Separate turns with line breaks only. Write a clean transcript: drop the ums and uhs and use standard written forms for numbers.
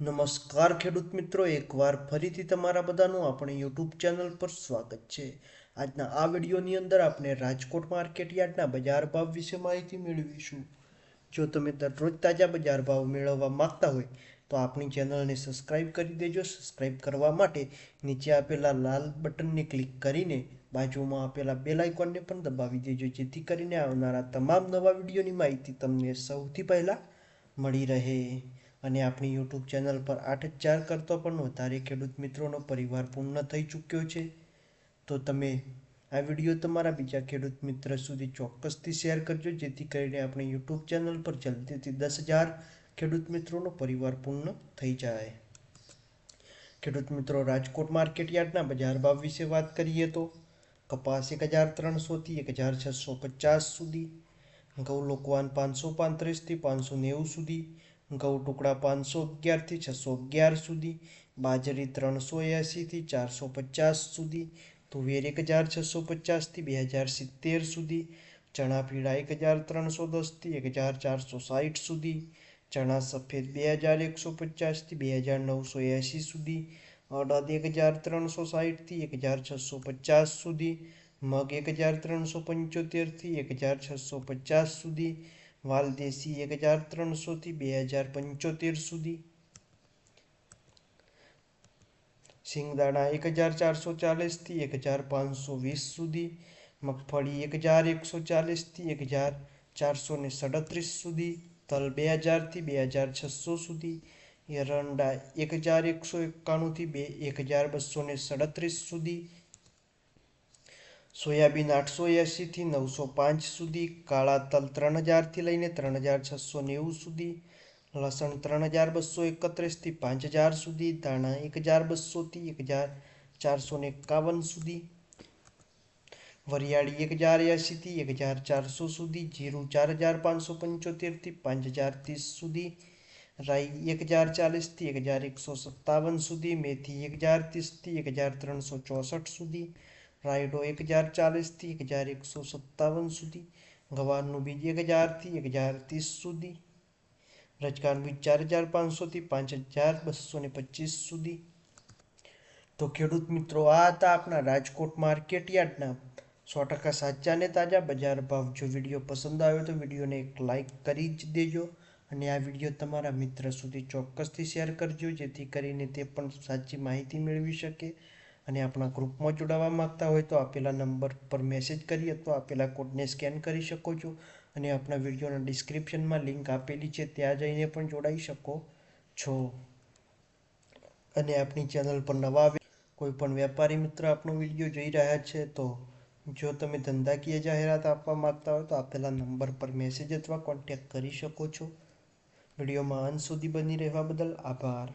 નમસ્કાર ખેડૂત મિત્રો, એકવાર ફરીથી તમારા બધાનું આપણે યુટ્યુબ ચેનલ પર સ્વાગત છે. આજના આ વિડીયોની અંદર આપણે રાજકોટ માર્કેટ યાર્ડના બજાર ભાવ વિશે માહિતી મેળવીશું. જો તમે દરરોજ તાજા બજાર ભાવ મેળવવા માંગતા હોય તો આપણી ચેનલને સબસ્ક્રાઇબ કરી દેજો. સબસ્ક્રાઇબ કરવા માટે નીચે આપેલા લાલ બટનને ક્લિક કરીને બાજુમાં આપેલા બેલ આઇકોનને પણ દબાવી દેજો, જેથી કરીને આવનારા તમામ નવા વિડીયોની માહિતી તમને સૌથી પહેલાં મળી રહે. અને આપણી યુટ્યુબ ચેનલ પર 8,000 કરતો પણ વધારે ખેડૂત મિત્રોનો પરિવાર પૂર્ણ થઈ ચૂક્યો છે. તો તમે આ વિડીયો તમારા બીજા ખેડૂત મિત્ર સુધી ચોક્કસથી શેર કરજો, જેથી કરીને આપણી યુટ્યુબ ચેનલ પર જલ્દીથી 10,000 ખેડૂત મિત્રોનો પરિવાર પૂર્ણ થઈ જાય. ખેડૂત મિત્રો, રાજકોટ માર્કેટ યાર્ડના બજાર ભાવ વિશે વાત કરીએ તો કપાસ 1,300 થી 1,650 સુધી, ઘઉં લોકવાન 535 થી 590 સુધી, ઘઉં ટુકડા 511 થી 611 સુધી, બાજરી 380 થી 450 સુધી, તુવેર 1,650 થી 2,070 સુધી, ચણા પીળા 1,310 થી 1,460 સુધી, ચણા સફેદ 2,150 થી 2,980 સુધી, અડદ 1,360 થી 1,650 સુધી, મગ 1,375 થી 1,650 સુધી, વાલદેશી 1,300 થી 2,075 સુધી, સિંગદાણા 1,440 થી 1,520 સુધી, મગફળી 1,140 થી 1,437 સુધી, તલ 2,000 થી 2,600 સુધી, એરંડા 1,191 થી 1,237 સુધી, સોયાબીન 880 થી 905 સુધી, કાળા તલ 3,000 થી લઈને 3,690 સુધી, લસણ 3,231 થી 5,000 સુધી, ધાણા 1,200 થી 1,451 સુધી, વરિયાળી 1,080 થી 1,400 સુધી, જીરું 4,575 થી 5,030 સુધી, રાઈ 1,040 થી 1,157 સુધી, મેથી 1,030 થી 1,364 સુધી, રાયડો 1,040 થી 1,157 સુધી, ગવારનું બીજ 1,000 થી 1,030 સુધી, રજકાનું બીજ 4,500 થી 5,225 સુધી. તો ખેડૂત મિત્રો, આ હતા આપણા રાજકોટ માર્કેટ યાર્ડના 100% સાચા અને તાજા બજાર ભાવ. જો વિડીયો પસંદ આવ્યો તો વિડીયોને એક લાઇક કરી જ દેજો અને આ વિડીયો તમારા મિત્ર સુધી ચોક્કસથી શેર કરજો, જેથી કરીને તે પણ સાચી માહિતી મેળવી શકે. અને આપણા ગ્રુપમાં જોડાવા માંગતા હોય તો આપેલા નંબર પર મેસેજ કરી અથવા આપેલા કોડને સ્કેન કરી શકો છો. અને આપણા વિડીયોના ડિસ્ક્રિપ્શનમાં લિંક આપેલી છે, ત્યાં જઈને પણ જોડાઈ શકો છો. અને આપણી ચેનલ પર નવા કોઈ પણ વેપારી મિત્ર આપણો વિડીયો જોઈ રહ્યા છે તો જો તમે ધંધાકીય જાહેરાત આપવા માંગતા હોય તો આપેલા નંબર પર મેસેજ અથવા કોન્ટેક્ટ કરી શકો છો. વિડીયોમાં અંત સુધી બની રહેવા બદલ આભાર.